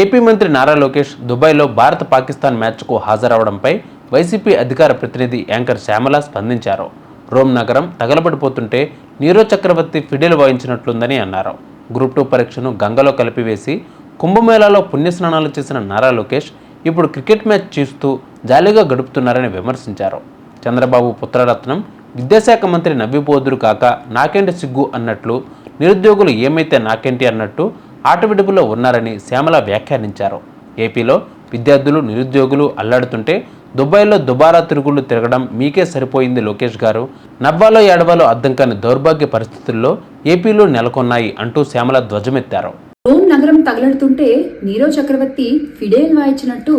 AP మంత్రి నారా లోకేష్ దుబాయ్లో భారత్ పాకిస్తాన్ మ్యాచ్కు హాజరవడంపై వైసీపీ అధికార ప్రతినిధి యాంకర్ శ్యామల స్పందించారు. రోమ్ నగరం తగలబడిపోతుంటే నీరో చక్రవర్తి ఫిడేల్ వాయించినట్లుందని అన్నారు. గ్రూప్ 2 పరీక్షను గంగలో కలిపివేసి కుంభమేళాలో పుణ్యస్నానాలు చేసిన నారా లోకేష్ ఇప్పుడు క్రికెట్ మ్యాచ్ చూస్తూ జాలీగా గడుపుతున్నారని విమర్శించారు. చంద్రబాబు పుత్రరత్నం విద్యాశాఖ మంత్రి నవ్విపోదురు కాక నాకేంటి సిగ్గు అన్నట్లు, నిరుద్యోగులు ఏమైతే నాకేంటి అన్నట్టు ఆటవిడుపులో ఉన్నారని శ్యామల వ్యాఖ్యానించారు. ఏపీలో విద్యార్థులు నిరుద్యోగులు అల్లాడుతుంటే దుబాయ్లో దుబారా తిరుగుళ్ళు తిరగడం మీకే సరిపోయింది లోకేష్ గారు. నవ్వాలో ఏడవాలో అర్థం కాని దౌర్భాగ్య పరిస్థితుల్లో ఏపీలో నెలకొన్నాయి అంటూ శ్యామల ధ్వజమెత్తారు. రోమ్ నగరం తగలడుతుంటే నీరో చక్రవర్తి ఫిడేల్ వాయించినట్టు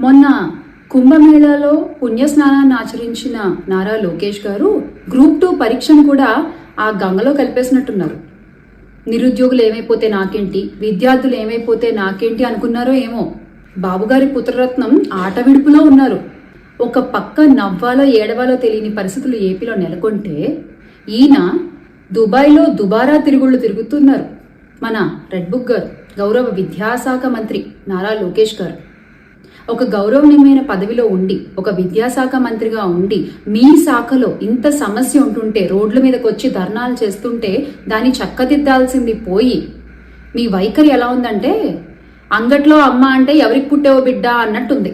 మొన్న కుంభమేళాలో పుణ్యస్నానాన్ని ఆచరించిన నారా లోకేష్ గారు గ్రూప్ 2 పరీక్షను కూడా ఆ గంగలో కలిపేసినట్టున్నారు. నిరుద్యోగులు ఏమైపోతే నాకేంటి, విద్యార్థులు ఏమైపోతే నాకేంటి అనుకున్నారో ఏమో. బాబుగారి పుత్రరత్నం ఆట విడుపులో ఉన్నారు. ఒక పక్క నవ్వాలో ఏడవాలో తెలియని పరిస్థితులు ఏపీలో నెలకొంటే ఈయన దుబాయ్లో దుబారా తిరుగుళ్ళు తిరుగుతున్నారు. మన రెడ్ బుక్ గారు, గౌరవ విద్యాశాఖ మంత్రి నారా లోకేష్ గారు ఒక గౌరవనీయమైన పదవిలో ఉండి, ఒక విద్యాశాఖ మంత్రిగా ఉండి, మీ శాఖలో ఇంత సమస్య ఉంటుంటే రోడ్ల మీదకి వచ్చి ధర్నాలు చేస్తుంటే దాన్ని చక్కదిద్దాల్సింది పోయి మీ వైఖరి ఎలా ఉందంటే అంగట్లో అమ్మ అంటే ఎవరికి పుట్టేవో బిడ్డ అన్నట్టుంది.